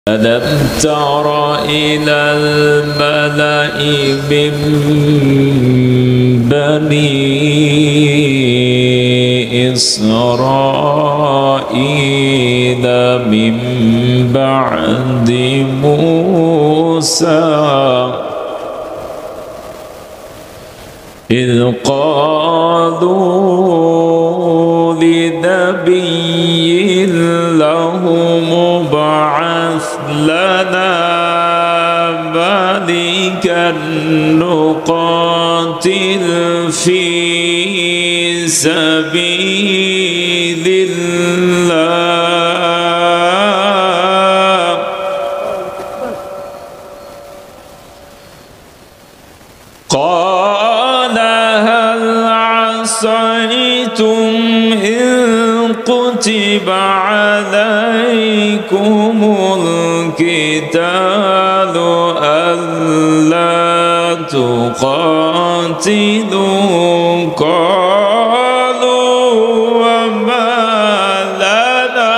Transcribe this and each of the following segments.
ألم تر إلى الملأ من بني إسرائيل من بعد موسى إذ قالوا لنبي له مبعث لنا ملكا نقاتل في سبيل الله قال هل عصيتم إن كتب عليكم القتال ألا تقاتلوا قالوا وما لنا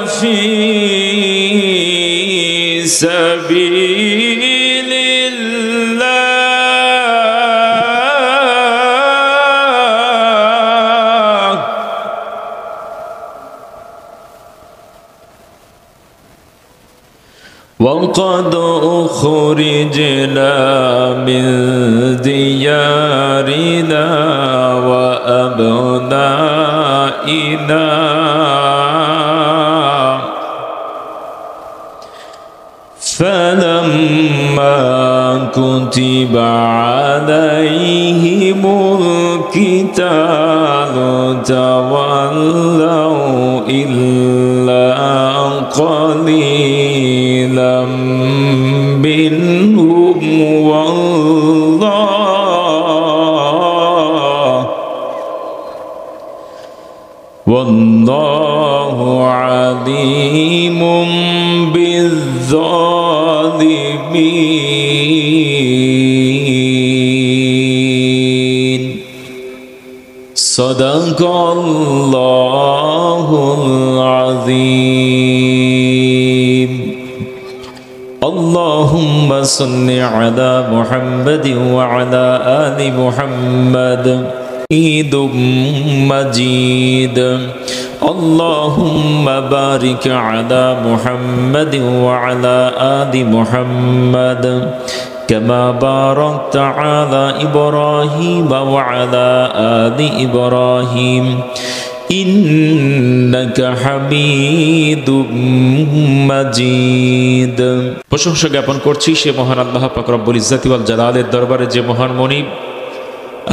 في سبيل الله وقد أخرجنا من ديارنا وأبنائنا فلما كتب عليهم القتال تولوا إلا قليلا منهم والله عليم بالظالمين صدق الله العظيم اللهم صل على محمد وعلى آل محمد عيد مجيد اللهم بارك على محمد وعلى آل محمد كما باركت على إبراهيم وعلى آل إبراهيم إنك حميد مجيد প্রশংসা জ্ঞাপন করছি সে মহান আল্লাহ পাক রব্বুল ইজ্জতি ওয়াল জালালের দরবারে যে মহান মনিব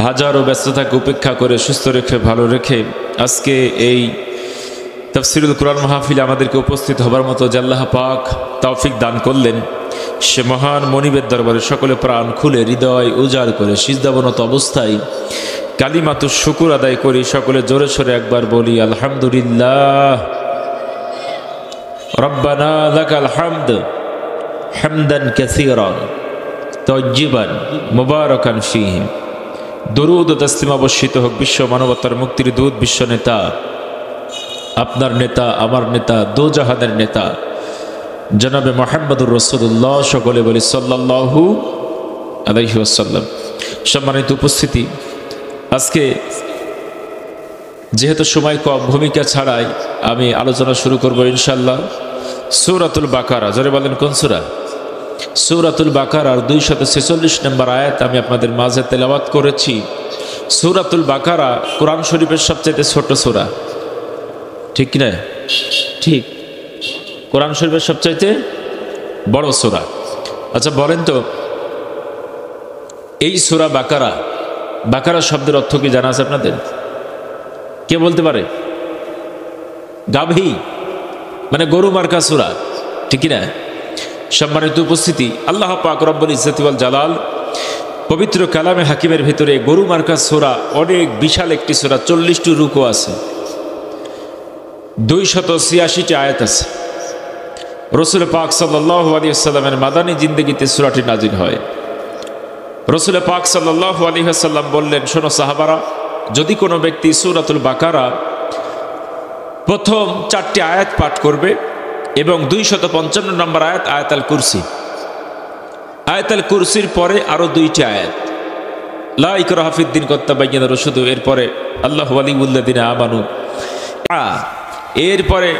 হাজারো ব্যস্ততাকে উপেক্ষা করে সুস্থ রেখে ভালো রেখে আজকে এই তাফসীরুল কুরআন মাহফিলে আমাদেরকে উপস্থিত হবার মতো যে আল্লাহ পাক তৌফিক দান করলেন সে মহান মনিবের দরবারে সকলে প্রাণ খুলে হৃদয় উজাড় করে সিজদাবনত অবস্থায় কালিমাতুশ শুকর আদায় করি সকলে জোরে সোরে একবার বলি আলহামদুলিল্লাহ রব্বানা লাকাল হামদ হামদান কাসীরান তাইয়্যিবান মুবারাকান ফীহি দরুদ ও তাসলিম অবশ্যিত হোক বিশ্ব মানবতার মুক্তির দূত বিশ্ব নেতা আপনার নেতা আমার নেতা দো জাহানের নেতা জনাবে মুহাম্মদুর রাসূলুল্লাহ সকলে বলি সাল্লাল্লাহু আলাইহি ওয়াসাল্লাম সম্মানিত উপস্থিতি আজকে যেহেতু সময় কম ভূমিকা ছাড়াই আমি আলোচনা শুরু করব ইনশাআল্লাহ সূরাতুল বাকারা জোরে বলেন কোন সূরা সূরাতুল বাকারার 246 নম্বর আয়াত আমি আপনাদের মাঝে তেলাওয়াত করেছি সূরাতুল বাকারা কোরআন শরীফের সবচেয়ে ছোট সূরা ঠিক কি না ঠিক কোরআন শরীফের সবচেয়ে বড় সূরা আচ্ছা বলেন তো এই সূরা বাকারা বাকারা শব্দের অর্থ কি জানা আছে আপনাদের কে বলতে পারে গাভী মানে গরু মার্কা সূরা ঠিক কি না সম্মানিত উপস্থিতি আল্লাহ পাক রব্বুল ইজ্জতি ওয়াল জালাল পবিত্র কালামে হাকিমের ভিতরে গরু মার্কা সূরা অনেক বিশাল একটি সূরা 40টি রুকু আছে 286টি আয়াত আছে রাসূল পাক সাল্লাল্লাহু আলাইহি ওয়াসাল্লামের মাদানী জিন্দেগিতে সূরাটি নাজিল হয়। রাসূল পাক সাল্লাল্লাহু আলাইহি ওয়াসাল্লাম বললেন, শোনো সাহাবারা, যদি কোনো ব্যক্তি সূরাতুল বাকারা প্রথম 4টি আয়াত পাঠ করবে এবং 255 নম্বর আয়াত আয়াতুল কুরসি, আয়াতুল কুরসির পরে আরো 2টি আয়াত লা ইকরাহা ফিদ্দিন ক্বাদ তাবায়্যানা রুশদু, এরপরে আল্লাহু ওয়ালিয়ুল্লাযিনা আমানু, এরপরে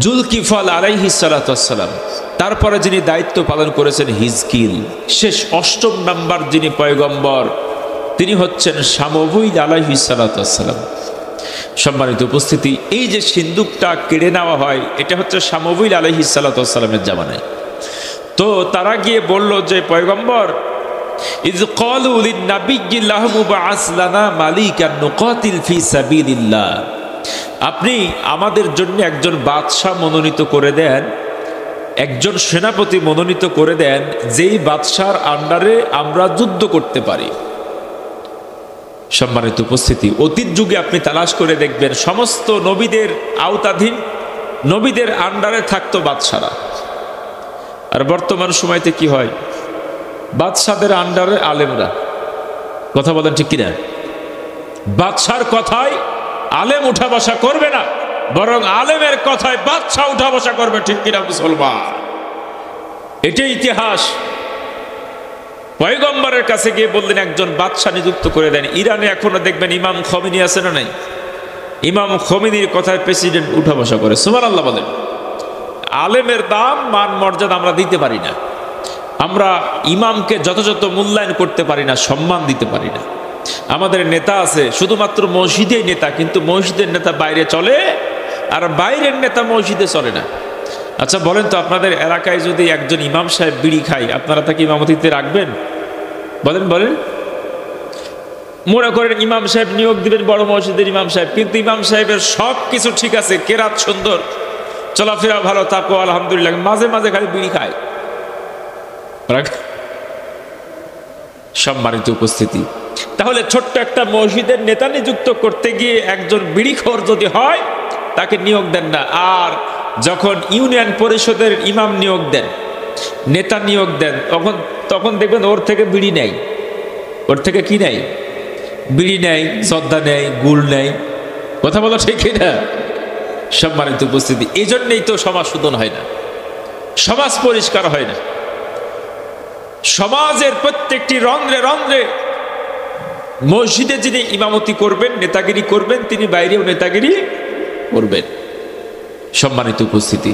জুলকিফল আলাইহিস সালাতু ওয়াস সালাম, তারপরে যিনি দায়িত্ব পালন করেছেন হিজকিল, শেষ 8ম নাম্বার যিনি পয়গম্বর তিনি হচ্ছেন শামউইল আলাইহিস সালাতু ওয়াস সালাম। সম্মানিত উপস্থিতি, এই যে সিন্দুকটা কেড়ে নেওয়া হয় এটা হচ্ছে শামউইল আলাইহিস সালাতু ওয়াস সালামের জামানায়। তো তারা গিয়ে বলল যে পয়গম্বর, ইয ক্বালু লিন-নাবিয়্যি লাহু মুবআস লানা মালিকান নুকাতিল ফি সাবিলিল্লাহ, আপনি আমাদের জন্য একজন বাদশাহ মনোনীত করে দেন, একজন সেনাপতি মনোনীত করে দেন, যেই বাদশার আন্ডারে আমরা যুদ্ধ করতে পারি। সম্মানিত উপস্থিতি, অতীত যুগে আপনি তালাশ করে দেখবেন সমস্ত নবীদের আওতাধীন, নবীদের আন্ডারে থাকতো বাদশারা। আর বর্তমান সময়তে কি হয়, বাদশাদের আন্ডারে আলেমরা। কথা বলেন ঠিক কিনা? বাদশার কথায় আলেম উঠা বসা করবে না, বরং আলেমের কথায় বাদশা উঠা বসা করবে। ঠিক কিনা মুসলমান? এটাই ইতিহাস। পয়গম্বরের কাছে গিয়ে বললেন একজন বাদশা নিযুক্ত করে দেন। ইরানে এখনো দেখবেন ইমাম খমিনি আছে না নাই? ইমাম খমিনির কথায় প্রেসিডেন্ট উঠা বসা করে। সুবহানাল্লাহ বলেন। আলেমের দাম মান মর্যাদা আমরা দিতে পারি না, আমরা ইমামকে যথাযথ মূল্যায়ন করতে পারি না, সম্মান দিতে পারি না। আমাদের নেতা আছে শুধুমাত্র মসজিদেই নেতা, কিন্তু মসজিদের নেতা বাইরে চলে আর বাইরের নেতা মসজিদে চলে না। আচ্ছা বলেন তো, আপনাদের এলাকায় যদি একজন ইমাম সাহেব বিড়ি খায়, আপনারা তাকে ইমামতিতে রাখবেন? বলেন বলেন। মনে করেন ইমাম সাহেব নিয়োগ দিবেন বড় মসজিদের ইমাম সাহেব, কিন্তু ইমাম সাহেবের সব কিছু ঠিক আছে, কেরাত সুন্দর, চলাফেরা ভালো, তাকওয়া আলহামদুলিল্লাহ, মাঝে মাঝে খালি বিড়ি খায়। সম্মানিত উপস্থিতি, তাহলে ছোট্ট একটা মসজিদের নেতা নিযুক্ত করতে গিয়ে একজন বিড়িখোর যদি হয় তাকে নিয়োগ দেন না। আর যখন ইউনিয়ন পরিষদের ইমাম নিয়োগ দেন, নেতা নিয়োগ দেন, তখন দেখবেন ওর থেকে বিড়ি নেই। ওর থেকে কি নেই? বিড়ি নেই, শ্রদ্ধা নেই, গুল নেই। কথা বলো ঠিক না? সম্মানিত উপস্থিতি, এই জন্যই তো সমাজ শোধন হয় না, সমাজ পরিষ্কার হয় না। সমাজের প্রত্যেকটি রন্ধ্রে রন্ধ্রে মসজিদে যিনি ইমামতি করবেন, নেতাগিরি করবেন, তিনি বাইরেও নেতাগিরি করবেন। সম্মানিত উপস্থিতি,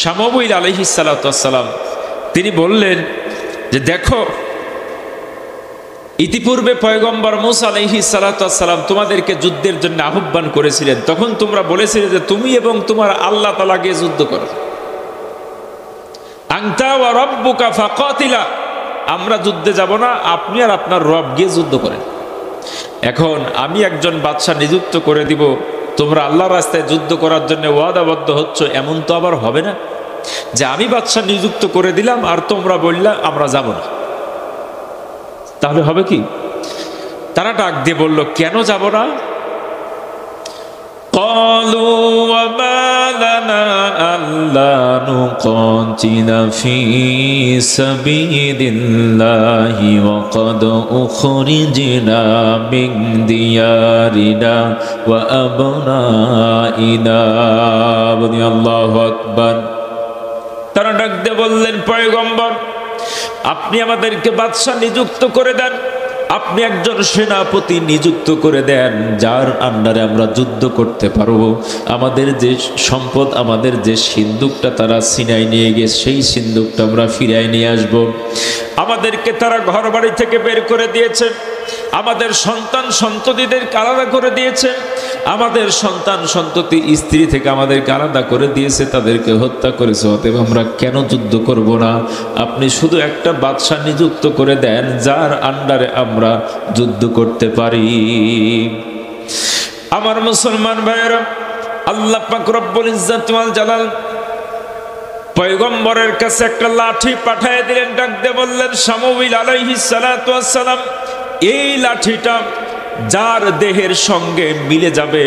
শামউইল আলাইহিস সালাতু ওয়াস সালাম তিনি বললেন যে দেখো, ইতিপূর্বে পয়গম্বর মূসা আলাইহিস সালাতু ওয়াস সালাম তোমাদেরকে যুদ্ধের জন্য আহ্বান করেছিলেন, তখন তোমরা বলেছিলে যে তুমি এবং তোমার আল্লাহ তাআলা গিয়ে যুদ্ধ করো। আনতা ওয়া রাব্বুকা ফাকাতিলা, আমরা যুদ্ধে যাব না, আপনি আর আপনার রব গিয়ে যুদ্ধ করেন। এখন আমি একজন বাদশা নিযুক্ত করে দিব, তোমরা আল্লাহর রাস্তায় যুদ্ধ করার জন্য ওয়াদাবদ্ধ হচ্ছ, এমন তো আবার হবে না যে আমি বাদশা নিযুক্ত করে দিলাম আর তোমরা বললা আমরা যাব না। তাহলে হবে কি? তারা ডাক দিয়ে বলল, কেন যাব না? ক্বালু ওয়া মা লানা আল্লা নুকাতিলা ফি সাবিলিল্লাহি ওয়া ক্বাদ উখরিজনা মিন দিয়ারিনা ওয়া আবনাইনা। আল্লাহু আকবার। তারা ডাক দিয়ে বললেন, পয়গম্বর আপনি আমাদেরকে বাদশা নিযুক্ত করে দেন, আপনি একজন সেনাপতি নিযুক্ত করে দেন, যার আন্ডারে আমরা যুদ্ধ করতে পারবো। আমাদের যে সম্পদ, আমাদের যে সিন্দুকটা তারা ছিনাই নিয়ে গেছে, সেই সিন্দুকটা আমরা ফিরাই নিয়ে আসব। আমাদেরকে তারা ঘর বাড়ি থেকে বের করে দিয়েছে, আমাদের সন্তান সন্ততিদেরকে আলাদা করে দিয়েছে, আমাদের সন্তান সন্ততি স্ত্রী থেকে আমাদেরকে আলাদা করে দিয়েছে, তাদেরকে হত্যা করেছে। অতএব আমরা কেন যুদ্ধ করব না? আপনি শুধু একটা বাদশা নিযুক্ত করে দেন, যার আন্ডারে আমরা যুদ্ধ করতে পারি। আমার মুসলমান ভাইয়েরা, আল্লাহ পাক রব্বুল ইজ্জত ওয়াল জালাল পয়গম্বরের কাছে একটা লাঠি পাঠিয়ে দিলেন, ডাক দিয়ে বললেন, শামউইল আলাইহিস সালাতু ওয়াস সালাম এই লাঠিটা যার দেহের সঙ্গে মিলে যাবে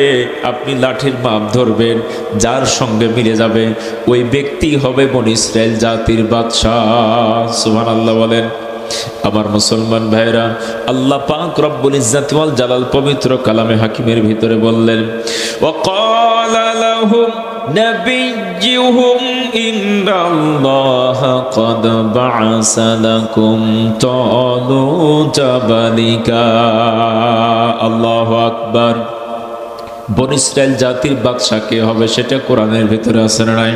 আপনি লাঠির মাপ ধরবেন, যার সঙ্গে মিলে যাবে ওই ব্যক্তি হবে বনী ইসরাইল জাতির বাদশাহ। সুবহানাল্লাহ বলেন। আমার মুসলমান ভাইরা, আল্লাহ পাক রব্বুল ইজ্জাতি ওয়াল জালাল পবিত্র কালামে হাকিমের ভিতরে বললেন, ওয়াকালা লাহুম নাবিয়্যুহুম ইন্নাল্লাহা ক্বাদ বা'আসা লাকুম তালুতা মালিকা। আল্লাহু আকবার। বনী ইসরাইল জাতির বাদশা কে হবে সেটা কোরআনের ভিতরে আছে না নাই?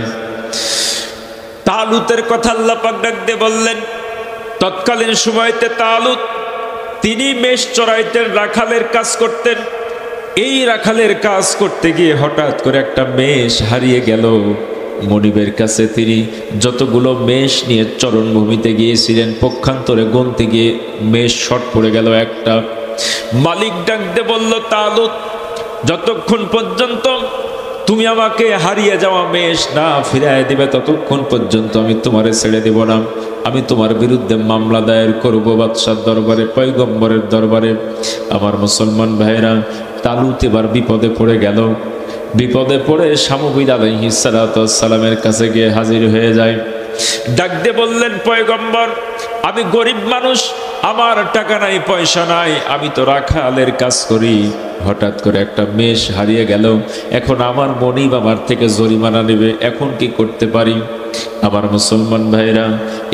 তালুতের কথা আল্লাহ পাক ডাক দিয়ে বললেন, তৎকালীন সময়তে তালুত তিনি মেষ চড়াইতেন, রাখালের কাজ করতেন। এই রাখালের কাজ করতে গিয়ে হঠাৎ করে একটা মেষ হারিয়ে গেল। মনিবের কাছে তিনি যতগুলো মেষ নিয়ে চরণভূমিতে গিয়েছিলেন, পক্ষান্তরে গুনতে গিয়ে মেষ শর্ট পড়ে গেল একটা। মালিক ডাক দিয়ে বলল, তালুত যতক্ষণ পর্যন্ত তুমি আমাকে হারিয়ে যাওয়া মেষ না ফিরিয়ে দিবে ততক্ষণ পর্যন্ত আমি তোমারে ছেড়ে দেব না। আমি তোমার বিরুদ্ধে মামলা দায়ের করব বাদশার দরবারে, পয়গম্বরের দরবারে। আমার মুসলমান ভাইরা, তালুত এবার বিপদে পড়ে গেল। বিপদে পড়ে শামুবিল আলাইহিস সালাতু ওয়াস সালামের কাছে গিয়ে হাজির হয়ে যায়। ডাক দিয়ে বললেন, পয়গম্বর আমি গরিব মানুষ, আমার টাকা নাই পয়সা নাই, আমি তো রাখালের কাজ করি। হঠাৎ করে একটা মেষ হারিয়ে গেল, এখন আমার মনিব আমার থেকে জরিমানা নেবে, এখন কি করতে পারি? আমার মুসলমান ভাইরা,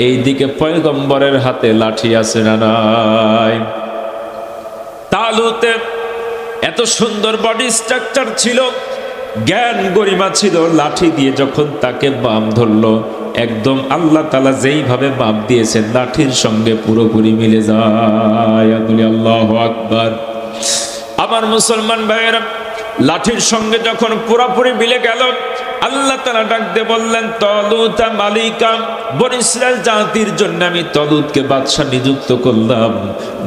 এই দিকে পয়গম্বরের হাতে লাঠি আছে না নাই? তালুতে এত সুন্দর বডি স্ট্রাকচার ছিল, জ্ঞান গরিমা ছিল, লাঠি দিয়ে যখন তাকে বাম ধরলো, একদম আল্লাহ তাআলা যেইভাবে বাম দিয়েছেন লাঠির সঙ্গে পুরোপুরি মিলে যায়। আল্লাহু আকবার। আমার মুসলমান ভাইয়েরা, লাঠির সঙ্গে যখন পুরোপুরি মিলে গেল, আল্লাহ তাআলা ডাক দিয়ে বললেন, তালুতা মালিকা, বনী ইসরাইল জাতির জন্য আমি তালুতকে বাদশা নিযুক্ত করলাম।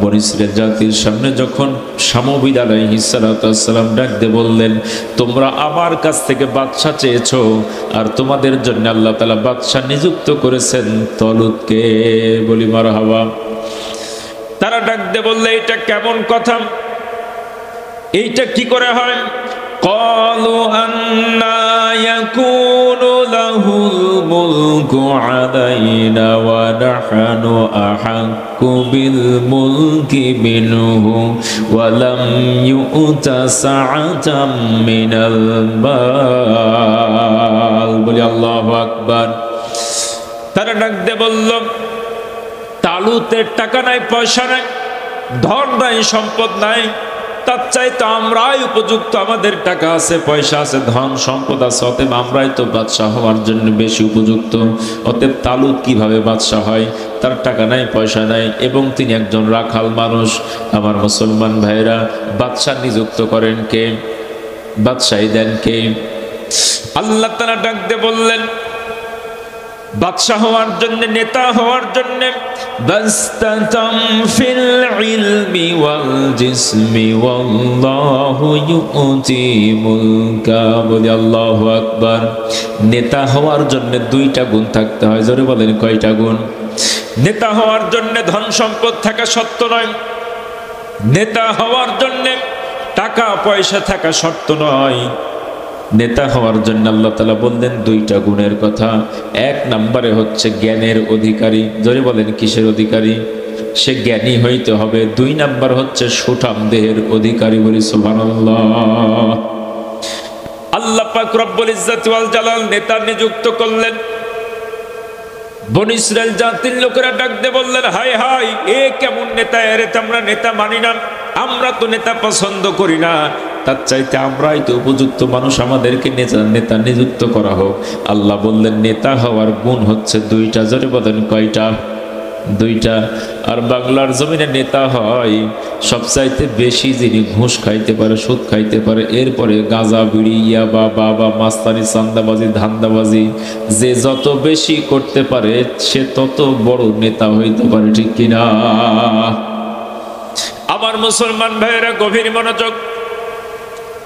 বনী ইসরাইল জাতির সামনে যখন শামুবিল আলাইহিস সালাতু ওয়াস সালাম ডাক দিয়ে বললেন, তোমরা আমার কাছ থেকে বাদশা চেয়েছো, আর তোমাদের জন্য আল্লাহ তাআলা বাদশা নিযুক্ত করেছেন তালুতকে। বলি মারহাবা। তারা ডাক দিয়ে বললে, এটা কেমন কথা, এইটা কি করে হয়? ক্বালু আন্না ইয়াকুনু লাহুল মুলকু আলাইনা ওয়া নাহনু আহাক্কু বিল মুলকি মিনহু ওয়া লাম ইউতা সাআতাম মিনাল মাল। বলি আল্লাহু আকবার। তারা ডাক দিয়ে বলল, তালুতের টাকা নাই, পয়সা নাই, ধন নাই, সম্পদ নাই, তার চাইতে আমরাই উপযুক্ত। আমাদের টাকা আছে, পয়সা আছে, ধন সম্পদ আছে, অতএব আমরাই তো বাদশাহ হওয়ার জন্য বেশি উপযুক্ত। অতএব তালুত কিভাবে বাদশাহ হয়? তার টাকা নাই, পয়সা নাই, এবং তিনি একজন রাখাল মানুষ। আমার মুসলমান ভাইরা, বাদশাহ নিযুক্ত করেন কে? বাদশাহী দেন কে? আল্লাহ তাআলা ডাক দিয়ে বললেন, বাদশাহ হওয়ার জন্য, নেতা হওয়ার জন্য বাস্তাতাম ফিল ইলমি ওয়াল জিসমি ওয়াল্লাহু ইউতি মুলকা। বলি আল্লাহু আকবার। নেতা হওয়ার জন্য দুইটা গুণ থাকতে হয়। জোরে বলেন, কয়টা গুণ? নেতা হওয়ার জন্য ধন সম্পদ থাকা শর্ত নয়, নেতা হওয়ার জন্য টাকা পয়সা থাকা শর্ত নয়। নেতা হওয়ার জন্য আল্লাহ তাআলা বললেন দুইটা গুণের কথা। এক নম্বরে হচ্ছে জ্ঞানের অধিকারী। জোরে বলেন, কিসের অধিকারী? সে জ্ঞানী হইতে হবে। দুই নাম্বার হচ্ছে সুঠাম দেহের অধিকারী। বলি সুবহানাল্লাহ। আল্লাহ পাক রব্বুল ইজ্জাতি ওয়াল জালাল নেতা নিযুক্ত করলেন। বনী ইসরাইল জাতির লোকেরা ডাক দিয়ে বললেন, হাই হাই, এ কেমন নেতা? এরে তো আমরা নেতা মানি না, আমরা তো নেতা পছন্দ করি না, তার চাইতে আমরাই তো উপযুক্ত মানুষ, আমাদেরকে নেতা নিযুক্ত করা হোক। আল্লাহ বললেন, নেতা হওয়ার গুণ হচ্ছে দুইটা। জোরে বলেন, কয়টা? দুইটা। আর বাংলার জমিনে নেতা হয় সবচাইতে বেশি যিনি ঘুষ খাইতে পারে, সুদ খাইতে পারে, এরপরে গাঁজা বিড়ি ইয়াবা বাবা মাস্তানি চান্দাবাজি ধান্দাবাজি, যে যত বেশি করতে পারে সে তত বড় নেতা হইতে পারে। ঠিক কিনা? আমার মুসলমান ভাইয়েরা গভীর মনোযোগ।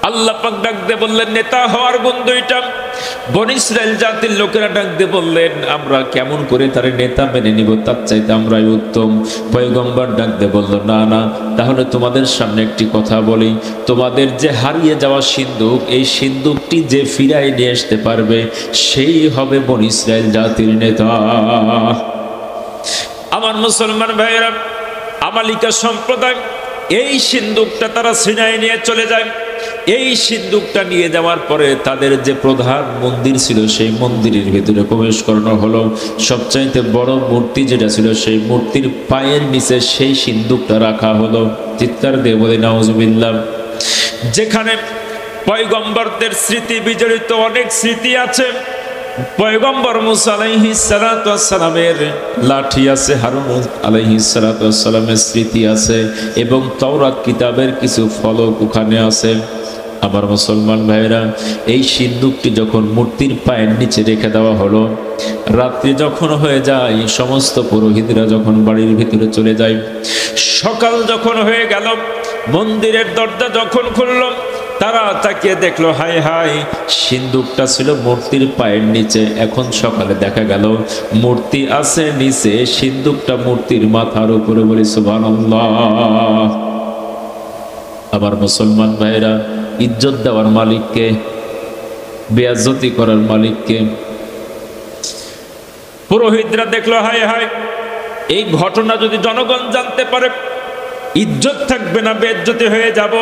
আল্লাহ পাক ডাক দিয়ে বললেন, নেতা হওয়ার গুণ দুইটা। বনী ইসরাইল জাতির লোকেরা ডাক দিয়ে বললেন, আমরা কেমন করে তার নেতা মেনে নিব, তার চাইতে আমরাই উত্তম। পয়গম্বর ডাক দিয়ে বলল, না না, তাহলে তোমাদের সামনে একটি কথা বলি, তোমাদের যে হারিয়ে যাওয়া সিন্দুক, এই সিন্দুকটি যে ফিরাই নিয়ে আসতে পারবে সেই হবে বনী ইসরাইল জাতির নেতা। আমার মুসলমান ভাইয়েরা, আমালিকা সম্প্রদায় এই সিন্দুকটা তারা সিনাই নিয়ে চলে যায়। এই সিন্দুকটা নিয়ে যাওয়ার পরে তাদের যে প্রধান মন্দির ছিল সেই মন্দিরের ভিতরে প্রবেশ করানো হলো। সবচাইতে বড় মূর্তি যেটা ছিল সেই মূর্তির পায়ের নিচে সেই সিন্দুকটা রাখা হলো। চিৎকার দিয়ে বলে নাউজুবিল্লাহ। যেখানে পয়গম্বরদের স্মৃতি বিজড়িত অনেক স্মৃতি আছে। পয়গম্বর মুসা আলাইহিস সালাতু ওয়াস সালামের লাঠি আছে, হারুন আলাইহিস সালাতু ওয়াস সালামের স্মৃতি আছে, এবং তাওরাত কিতাবের কিছু ফলক ওখানে আছে। আমার মুসলমান ভাইরা, এই সিন্দুকটি যখন মূর্তির পায়ের নিচে রেখে দেওয়া হলো, রাত্রি যখন হয়ে যায়, সমস্ত পুরোহিতরা যখন বাড়ির ভিতরে চলে যায়, সকাল যখন হয়ে গেল, মন্দিরের দরজা যখন খুলল, তারা তাকিয়ে দেখলো, হায় হায়, সিন্দুকটা ছিল মূর্তির পায়ের নিচে। এখন সকালে দেখা গেল মূর্তি আছে নিচে, সিন্দুকটা মূর্তির মাথার উপরে। বলি সুবহানাল্লাহ। আবার মুসলমান ভাইরা, ইজ্জত দেওয়ার মালিককে, বেয়াজ্জতি করার মালিককে। পুরোহিতরা দেখলো, হায় হায়, এই ঘটনা যদি জনগণ জানতে পারে, ইজ্জত থাকবে না, বেয়াজ্জতি হয়ে যাব।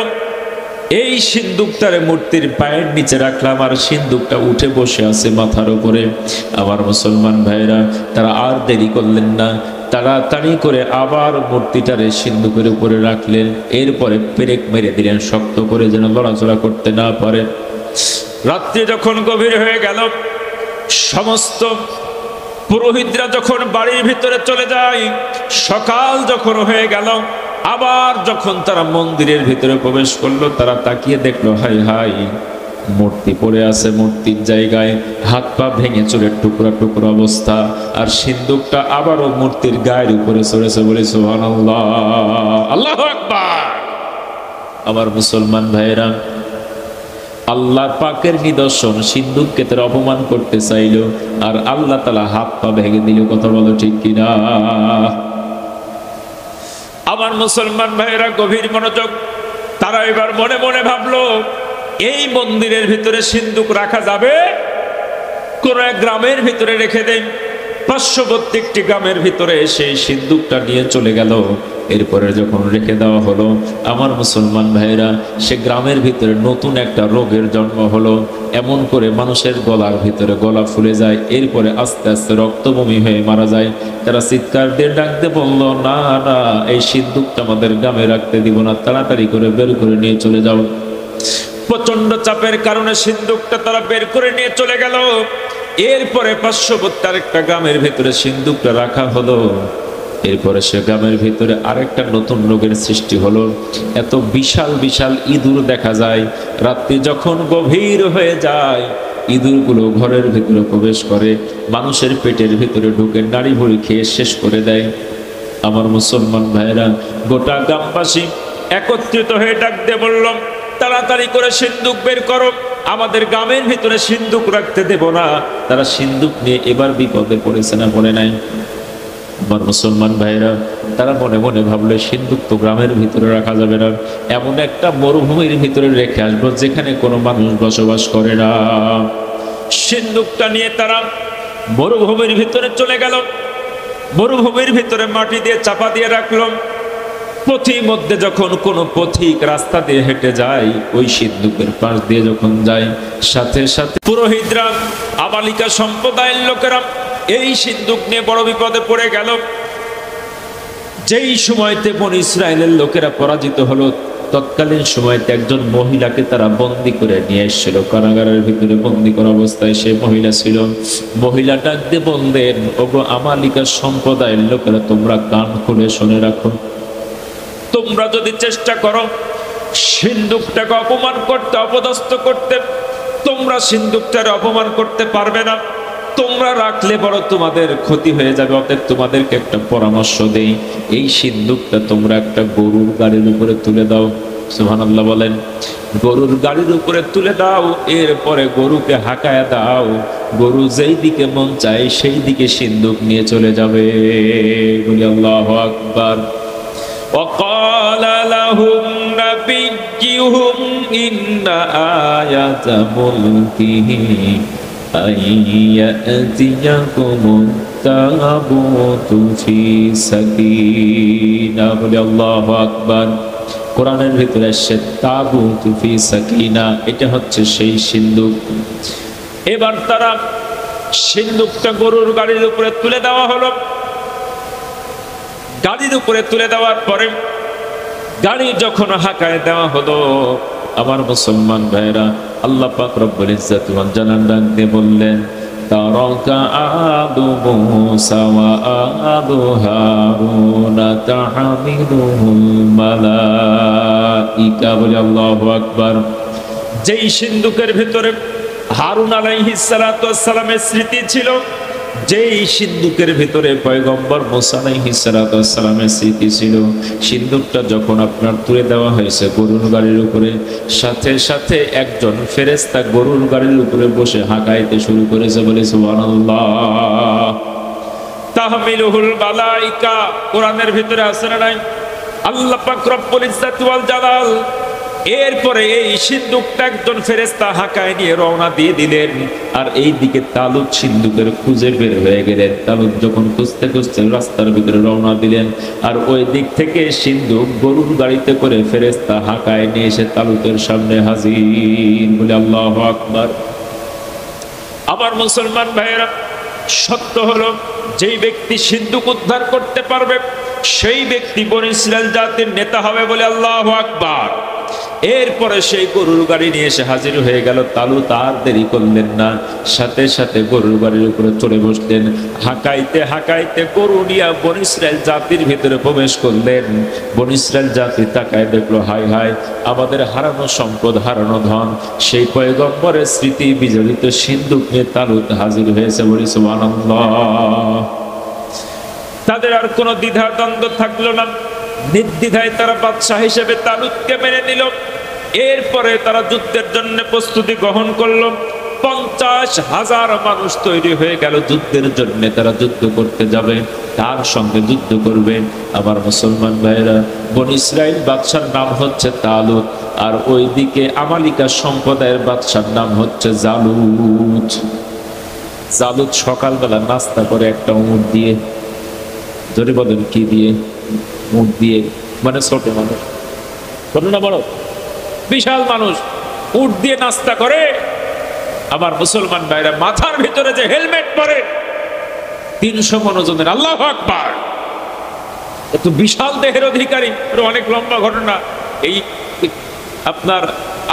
এই সিন্দুকটারে মূর্তির পায়ের নিচে রাখলাম, আর সিন্দুকটা উঠে বসে আছে মাথার উপরে। আমার মুসলমান ভাইরা, তারা আর দেরি করলেন না, তাড়াতাড়ি করে আবার মূর্তিটারে সিন্দুকের উপরে রাখলেন। এরপরে পেরেক মেরে দিলেন শক্ত করে, যেন লড়াচড়া করতে না পারে। রাত্রি যখন গভীর হয়ে গেল, সমস্ত পুরোহিতরা যখন বাড়ির ভিতরে চলে যায়, সকাল যখন হয়ে গেল, আবার যখন তারা মন্দিরের ভিতরে প্রবেশ করলো, তারা তাকিয়ে দেখলো, হাই হাই, মূর্তি পড়ে আছে মূর্তির জায়গায়, হাত পা ভেঙে চুরের টুকরা টুকরা অবস্থা, আর সিন্দুকটা আবারও মূর্তির গায়ের উপরে চড়েছে। বলে সুবহানাল্লাহ, আল্লাহু আকবার। আমার মুসলমান ভাইরা, আল্লাহ পাকের নিদর্শন, সিন্দুককে তারা অপমান করতে চাইল, আর আল্লাহ তাআলা হাত পা ভেঙে দিল। কথা বলো ঠিক কিনা? আমার মুসলমান ভাইরা, গভীর মনোযোগ। তারা এবার মনে মনে ভাবলো, এই মন্দিরের ভিতরে সিন্দুক রাখা যাবে? কোন এক গ্রামের ভিতরে রেখে দেন। পার্শ্ববর্তী একটি গ্রামের ভিতরে সেই সিন্দুকটা নিয়ে চলে গেল। এরপরে যখন রেখে দেওয়া হলো, আমার মুসলমান ভাইরা, সে গ্রামের ভিতরে নতুন একটা রোগের জন্ম হলো। এমন করে মানুষের গলার ভিতরে গলা ফুলে যায়, এরপরে আস্তে আস্তে রক্তবমি হয়ে মারা যায়। তারা চিৎকার দিয়ে ডাক দিয়ে বলল, না না, এই সিন্দুকটা আমাদের গ্রামে রাখতে দিব না, তাড়াতাড়ি করে বের করে নিয়ে চলে যাও। প্রচন্ড চাপের কারণে সিন্দুকটা তারা বের করে নিয়ে চলে গেল। এরপরে পার্শ্ববর্তী আরেকটা গ্রামের ভিতরে সিন্দুকটা রাখা হলো। এরপরে সে গ্রামের ভিতরে আরেকটা নতুন রোগের সৃষ্টি হলো। এত বিশাল বিশাল ইঁদুর দেখা যায়। রাত্রি যখন গভীর হয়ে যায়, ইঁদুরগুলো ঘরের ভিতরে প্রবেশ করে, মানুষের পেটের ভিতরে ঢুকে নাড়ি ভুড়ি খেয়ে শেষ করে দেয়। আমার মুসলমান ভাইরা, গোটা গ্রামবাসী একত্রিত হয়ে ডাক দিয়ে বলল, তাড়াতাড়ি করে সিন্দুক বের করো, আমাদের গ্রামের ভিতরে সিন্দুক রাখতে দেব না। তারা সিন্দুক নিয়ে এবার বিপদে পড়েছে না পড়ে নাই? আমার মুসলমান ভাইরা, তারা মনে মনে ভাবলে, সিন্দুক তো গ্রামের ভিতরে রাখা যাবে না, এমন একটা মরুভূমির ভিতরে রেখে আসবো যেখানে কোনো মানুষ বসবাস করে না। সিন্দুকটা নিয়ে তারা মরুভূমির ভিতরে চলে গেল। মরুভূমির ভিতরে মাটি দিয়ে চাপা দিয়ে রাখলো। পথিমধ্যে যখন কোনো পথিক রাস্তা দিয়ে হেঁটে যায়, ওই সিন্দুকের পাশ দিয়ে যখন যায়, সাথে সাথে পুরোহিতরা, আমালিকা সম্প্রদায়ের লোকেরা এই সিন্দুক নিয়ে বড় বিপদে পড়ে গেল। যেই সময়তে বনী ইসরায়েলের লোকেরা পরাজিত হলো, তৎকালীন সময়তে একজন মহিলাকে তারা বন্দি করে নিয়ে এসেছিল। কারাগারের ভিতরে বন্দি করা অবস্থায় সেই মহিলা ছিল। মহিলা ডাক দিয়ে বললেন, ওগো আমালিকা সম্প্রদায়ের লোকেরা, তোমরা কান খুলে শুনে রাখো, তোমরা যদি চেষ্টা করো সিন্দুকটাকে অপমান করতে, অপদস্থ করতে, তোমরা সিন্দুকটাকে অপমান করতে পারবে না। তোমরা রাখলে বড় তোমাদের ক্ষতি হয়ে যাবে। অতএব তোমাদেরকে একটা পরামর্শ দেই, এই সিন্দুকটা তোমরা একটা গরুর গাড়ির উপরে তুলে দাও। সুবহানাল্লাহ বলেন। গরুর গাড়ির উপরে তুলে দাও, এরপরে গরুকে হাঁকায় দাও, গরু যেই দিকে মন চায় সেই দিকে সিন্দুক নিয়ে চলে যাবে। বলি আল্লাহু আকবার। وقال لهم نبيهم إن آية ملكه أن يأتيكم التابوت في سكينة। বলি আল্লাহু আকবার। কোরআনের ভিতরে আসছে তাবুত ফি সাকিনা, এটা হচ্ছে সেই সিন্দুক। এবার তারা সিন্দুকটা গরুর গাড়ির উপরে তুলে দেওয়া হলো। গাড়ির উপরে তুলে দেওয়ার পরে গাড়ি যখন হাঁকায় দেওয়া হলো, আমার মুসলমান ভাইরা, আল্লাহ পাক রব্বুল ইজ্জত ওয়াল জালাল ডাক দিয়ে বললেন, তারাকা আদু মুসা ওয়া আদু হারুনা তাহমিলুহুল মালাইকা। বলি আল্লাহু আকবার। যেই সিন্দুকের ভিতরে হারুন আলাইহিস সালাতু ওয়াস সালামের স্মৃতি ছিল, যেই সিন্দুকের ভিতরে পয়গম্বর মুসা আলাইহিস সালাতু ওয়াস সালামের স্মৃতি ছিল, সিন্দুকটা যখন আপনার তুলে দেওয়া হয়েছে গরুর গাড়ির উপরে, সাথে সাথে একজন ফেরেশতা গরুর গাড়ির উপরে বসে হাঁকাইতে শুরু করেছে। বলে সুবহানাল্লাহ। তাহমিলুহুল মালাইকা, কোরআনের ভিতরে আছে না নাই? আল্লাহ পাক রব্বুল ইজ্জত ওয়াল জালাল এরপরে এই সিন্দুকটা একজন ফেরেশতা হাঁকায় নিয়ে রওনা দিয়ে দিলেন। আর এই দিকে তালুত সিন্দুকের খুঁজে বের হয়ে গেলেন। তালুত যখন খুঁজতে খুঁজতে রাস্তার ভিতরে রওনা দিলেন, আর ওই দিক থেকে সিন্দুক গরুর গাড়িতে করে ফেরেশতা হাঁকায় নিয়ে এসে তালুতের সামনে হাজির। বলে আল্লাহু আকবার। আমার মুসলমান ভাইয়েরা, সত্য হলো যেই ব্যক্তি সিন্দুক উদ্ধার করতে পারবে সেই ব্যক্তি বনী ইসরাইল জাতির নেতা হবে। বলে আল্লাহু আকবার। এরপরে সেই গরুর গাড়ি নিয়ে এসে হাজির হয়ে গেল। তালুত আর দেরি করলেন না, সাথে সাথে গরুর গাড়ির উপরে চড়ে বসলেন। হাঁকাইতে হাঁকাইতে গরু নিয়ে বনী ইসরাইল জাতির ভিতরে প্রবেশ করলেন। বনী ইসরাইল জাতি তাকায় দেখলো, হায় হায়, আমাদের হারানো সম্পদ, হারানো ধন, সেই পয়গম্বরের স্মৃতি বিজড়িত সিন্দুক নিয়ে তালুত হাজির হয়েছে। বলি সুবহানাল্লাহ। তাদের আর কোনো দ্বিধা দ্বন্দ্ব থাকলো না, নির্দ্বিধায় তারা বাদশাহ হিসেবে তালুতকে মেনে নিল। এরপরে তারা যুদ্ধের জন্য প্রস্তুতি গ্রহণ করলো। 50,000 মানুষ তৈরি হয়ে গেল যুদ্ধের জন্য। তারা যুদ্ধ করতে যাবে, তার সঙ্গে যুদ্ধ করবে। আমার মুসলমান ভাইরা, বনী ইসরাইল বাদশার নাম হচ্ছে তালুত, আর ওইদিকে আমালিকা সম্প্রদায়ের বাদশার নাম হচ্ছে জালুত। জালুত সকালবেলা নাস্তা করে একটা উট দিয়ে, ধরে বলেন কি দিয়ে? উট দিয়ে। মানে ছোট মানুষ, ছোট না বড়? বিশাল মানুষ উট দিয়ে নাস্তা করে। আমার মুসলমান ভাইরা, মাথার ভিতরে যে হেলমেট পরে 300 মনোজনের। আল্লাহু আকবার। এত বিশাল দেহের অধিকারী, অনেক লম্বা ঘটনা। এই আপনার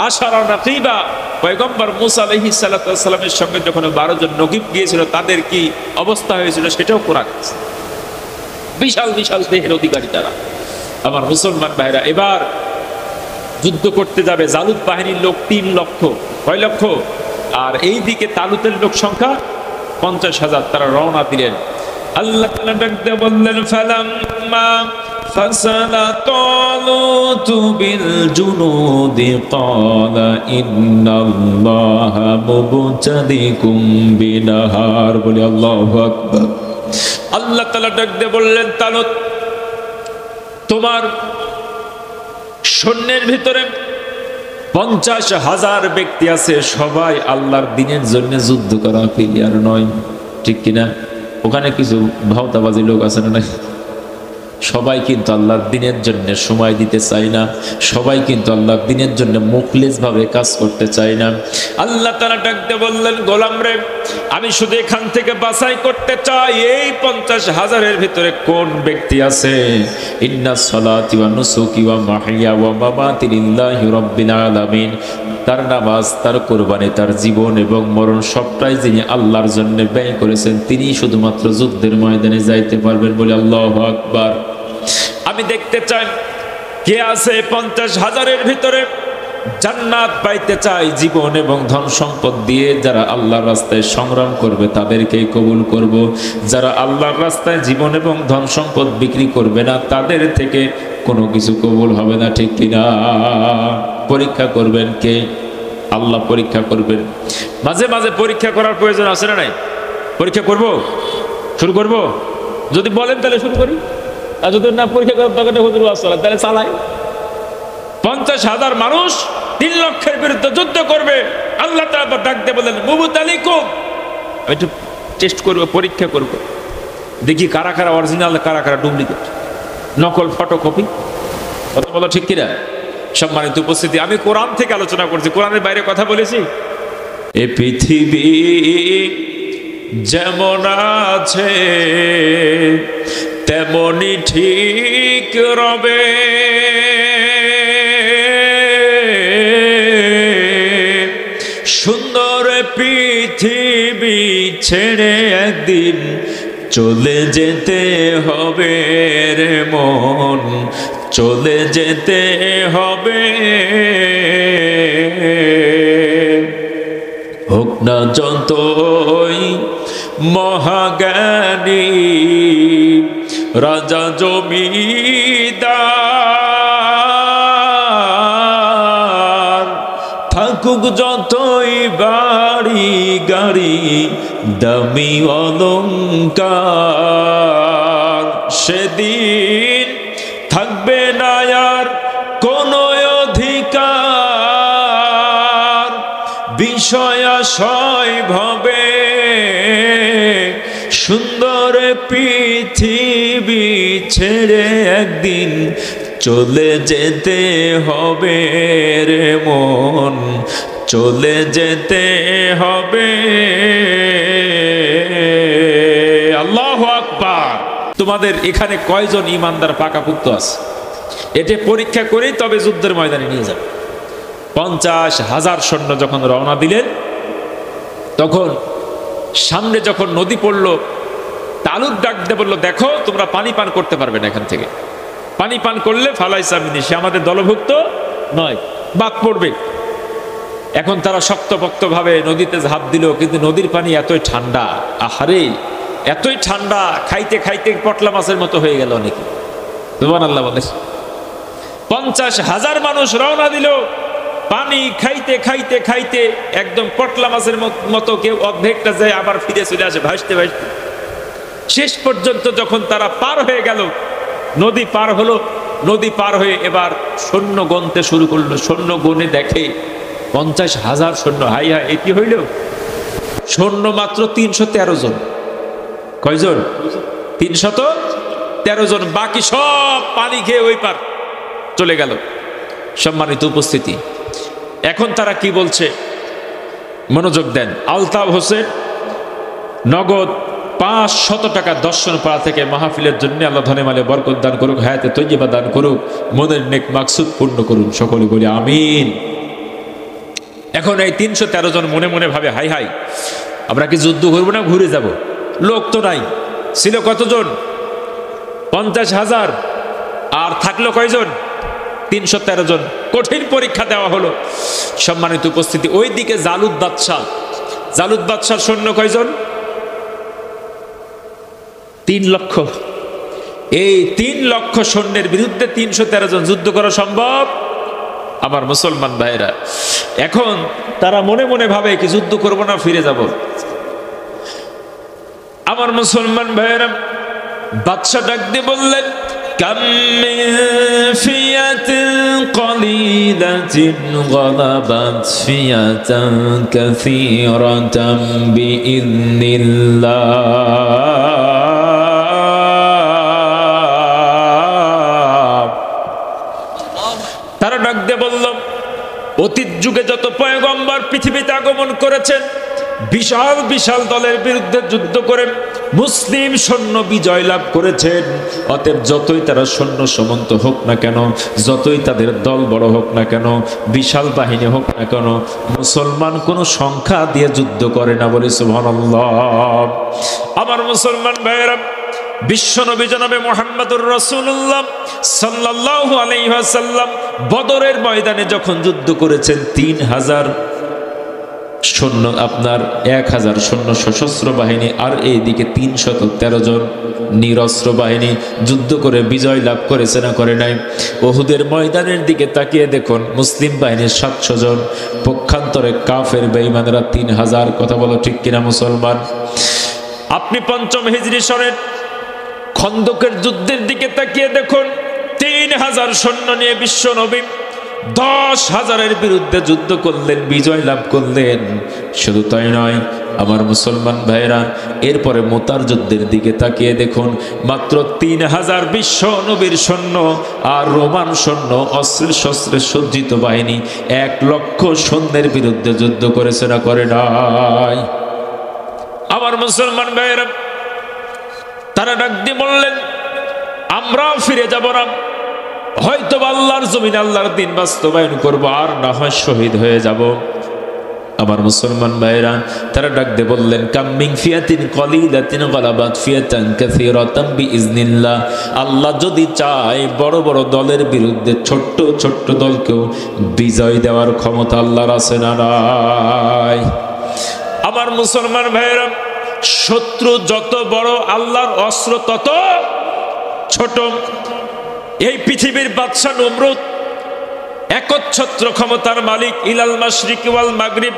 আশারা নাকিবা পয়গম্বর মুসা আলাইহিস সালাতু ওয়াস সালামের সঙ্গে যখন 12 জন নকিব গিয়েছিল, তাদের কি অবস্থা হয়েছিল সেটাও কোরআন। বিশাল বিশাল দেহের অধিকারী তারা। আমার মুসলমান ভাইরা, এবার যুদ্ধ করতে যাবে। জালুত বাহিনীর লোক 3 লক্ষ। কয় লক্ষ? আর এই দিকে তালুতের লোক সংখ্যা 50,000। তারা রওনা দিলেন। আল্লাহ তাআলা ডাকতে বললেন, ফালাম্মা ফাসালা তালুতু বিল জুনুদি ক্বালা ইন্নাল্লাহা মুবতাদিকুম বিনাহার। বলি আল্লাহু আকবার। আল্লাহ তাআলা ডাকতে বললেন, তালুত, তোমার সৈন্যের ভিতরে 50,000 ব্যক্তি আছে, সবাই আল্লাহর দ্বীনের জন্য যুদ্ধ করা প্লেয়ার নয়, ঠিক কিনা? ওখানে কিছু ভাওতাবাজি লোক আছে না? সবাই কিন্তু আল্লাহর দ্বীনের জন্য সময় দিতে চায় না, সবাই কিন্তু আল্লাহর দ্বীনের জন্য মুখলিস ভাবে কাজ করতে চায় না। আল্লাহ তাআলা ডাকতে বললেন, গোলাম রে, আমি শুধু এখান থেকে বাছাই করতে চাই এই 50,000-এর ভিতরে কোন ব্যক্তি আছে ইন্নাস সালাতি ওয়া নুসুকি ওয়া মাহইয়া ওয়া মামাতি লিল্লাহি রাব্বিল আলামিন, তার নামাজ, তার কোরবানি, তার জীবন এবং মরণ সবটাই যিনি আল্লাহর জন্য ব্যয় করেছেন, তিনি শুধুমাত্র যুদ্ধের ময়দানে যাইতে পারবেন। বলে আল্লাহু আকবার। আমি দেখতে চাই কে আছে 50,000-এর ভিতরে জান্নাত পাইতে চাই জীবন এবং ধন সম্পদ দিয়ে, যারা আল্লাহর রাস্তায় সংগ্রাম করবে তাদেরকেই কবুল করব। যারা আল্লাহর রাস্তায় জীবন এবং ধন সম্পদ বিক্রি করবে না, তাদের থেকে কোনো কিছু কবুল হবে না, ঠিক কিনা? পরীক্ষা করবেন কে? আল্লাহ পরীক্ষা করবেন। মাঝে মাঝে পরীক্ষা করার প্রয়োজন আছে না নাই? পরীক্ষা করব, শুরু করব? যদি বলেন তাহলে শুরু করি, আর যদি না পরীক্ষা করার দরকার হুজুর আসলে তাহলে চালাই। 50,000 মানুষ 3 লক্ষের বিরুদ্ধে যুদ্ধ করবে, আল্লাহ তাআলা ডাক দিয়ে বলেন মুবতালিকুম, একটু টেস্ট করব, পরীক্ষা করব, দেখি কারা কারা অরিজিনাল, কারা কারা ডুপ্লিকেট, নকল, ফটোকপি। কথা বলো ঠিক কিনা? সম্মানিত উপস্থিতি, আমি কোরআন থেকে আলোচনা করছি, কোরআনের বাইরে কথা বলেছি? এ পৃথিবী যেমন আছে তেমনি ঠিক রবে, সুন্দর পৃথিবী ছেড়ে একদিন চলে যেতে হবে রে মন, চলে যেতে হবে। হোক না যতই মহাজ্ঞানী রাজা জমিদার, থাকুক যতই বাড়ি গাড়ি দামি অলংকার, সেদিন থাকবে না আর কোনো অধিকার, বিষয় আশয় ভবে সুন্দর পৃথিবী ছেড়ে একদিন চলে যেতে হবে রে মন, চলে যেতে হবে। আল্লাহু আকবার। তোমাদের এখানে কয়জন ইমানদার পাকাপুক্ত আছে? এটা পরীক্ষা করেই তবে যুদ্ধের ময়দানে নিয়ে যাবে। 50,000 সৈন্য যখন রওনা দিলেন, তখন সামনে যখন নদী পড়লো, তালুত ডাক দিয়ে বললো, দেখো তোমরা পানি পান করতে পারবে না, এখান থেকে পানি পান করলে ফালাইসা মিনি, সে আমাদের দলভুক্ত নয়, বাদ পড়বে। এখন তারা শক্তপোক্ত ভাবে নদীতে ঝাঁপ দিল, কিন্তু নদীর পানি এতই ঠান্ডা, আহারে এতই ঠান্ডা, খাইতে খাইতে পটলা মাছের মতো হয়ে গেল অনেকে। সুবহানাল্লাহ বলে 50,000 মানুষ রওনা দিল, পানি খাইতে খাইতে খাইতে একদম পটলা মাছের মতো, কেউ অর্ধেকটা যায় আবার ফিরে চলে আসে ভাসতে ভাসতে। শেষ পর্যন্ত যখন তারা পার হয়ে গেল, নদী পার হলো, নদী পার হয়ে এবার সৈন্য গণতে শুরু করলো। সৈন্য গণে দেখে 50,000 সৈন্য। হাই হাই, এটি হইল সৈন্য মাত্র 313 জন। কয়জন? 313 জন। বাকি সব পানি খেয়ে ওই পার চলে গেল। সম্মানিত উপস্থিতি, এখন তারা কি বলছে মনোযোগ দেন। আলতাফ হোসেন নগদ 500 টাকা দর্শন পাড়া থেকে মাহফিলের জন্য আল্লাহ ধনে মালে বরকত দান করুক, হায়াতে তৈয়বা দান করুক, মনের নেক মাকসুদ পূর্ণ করুন, সকলে বলি আমিন। এখন এই 313 জন মনে মনে ভাবে, হাই হাই, আমরা কি যুদ্ধ করবো না ঘুরে যাব? লোক তো নাই। ছিল কতজন? 50,000। আর থাকলো কয়জন? 313 জন। কঠিন পরীক্ষা দেওয়া হলো। সম্মানিত উপস্থিতি, ওই দিকে জালুদ বাদশাহ, জালুদ বাদশার সৈন্য কয়জন? 3 লক্ষ। এই 3 লক্ষ সৈন্যের বিরুদ্ধে 313 জন যুদ্ধ করা সম্ভব? আমার মুসলমান ভাইরা, এখন তারা মনে মনে ভাবে কি যুদ্ধ করব না ফিরে যাব? আমার মুসলমান ভাইরা, বাদশা ডাক দিয়ে বললেন, কাম মিন ফিয়াতিন কলিলাতিন গালাবাত ফিয়াতান কাসীরাতান বিইذনিল্লাহ। তারা ডাক দিয়ে বলল, অতীত যুগে যত পয়গম্বর পৃথিবীতে আগমন করেছেন, বিশাল বিশাল দলের বিরুদ্ধে যুদ্ধ করে মুসলিম সৈন্য বিজয় লাভ করেছেন। অতএব যতই তারা সৈন্য সমন্ত হোক না কেন, যতই তাদের দল বড় হোক না কেন, বিশাল বাহিনী হোক না কেন, মুসলমান কোনো সংখ্যা দিয়ে যুদ্ধ করে না, বলে সুবহানাল্লাহ। আমার মুসলমান ভাইয়েরা, বিশ্বনবী জনাবে মুহাম্মদুর রাসূলুল্লাহ সাল্লাল্লাহু আলাইহি ওয়াসাল্লাম বদরের ময়দানে যখন যুদ্ধ করেছেন 3000 সৈন্য, আপনার 1000 সৈন্য সশস্ত্র বাহিনী, আর এইদিকে 313 জন নিরস্ত্র বাহিনী যুদ্ধ করে বিজয় লাভ করেছে না করে নাই? উহুদের ময়দানের দিকে তাকিয়ে দেখুন, মুসলিম বাহিনীর 700 জন, পক্ষান্তরে কাফের বেঈমানরা 3000। কথা বলো ঠিক কিনা মুসলমান? আপনি 5ম হিজরি সনের খন্দকের যুদ্ধের দিকে তাকিয়ে দেখুন, 3000 সৈন্য নিয়ে বিশ্ব নবী 10,000-এর বিরুদ্ধে যুদ্ধ করলেন, বিজয় লাভ করলেন। শুধু তাই নয় আমার মুসলমান ভাইরা, এরপরে মোতার যুদ্ধের দিকে তাকিয়ে দেখুন, মাত্র 3000 বিশ্ব নবীর সৈন্য আর রোমান সৈন্য অস্ত্রে শস্ত্রে সজ্জিত বাহিনী 1 লক্ষ সৈন্যের বিরুদ্ধে যুদ্ধ করেছে না করে নাই? আমার মুসলমান ভাইরা, তারা ডাক দিয়ে বললেন, আমরাও ফিরে যাব না, হয়তো আল্লাহর জমিন আল্লাহর দিন বাস্তবায়ন করব, আর না হয় শহীদ হয়ে যাব। আমার মুসলমান ভাইরা, তারা ডাক দিয়ে বললেন, কামিং ফিয়াতিন কলিলাতিন গলাবাত ফিয়াতান কাসীরাতান বিইজনিল্লাহ। আল্লাহ যদি চায় বড় বড় দলের বিরুদ্ধে ছোট্ট ছোট্ট দলকেও বিজয় দেওয়ার ক্ষমতা আল্লাহর আছে না নাই? আমার মুসলমান ভাইরা, শত্রু যত বড় আল্লাহর অস্ত্র তত ছোট। এই পৃথিবীর বাদশা নমরুদ একচ্ছত্র ক্ষমতার মালিক, ইলাল মাশরিকি ওয়াল মাগরিব,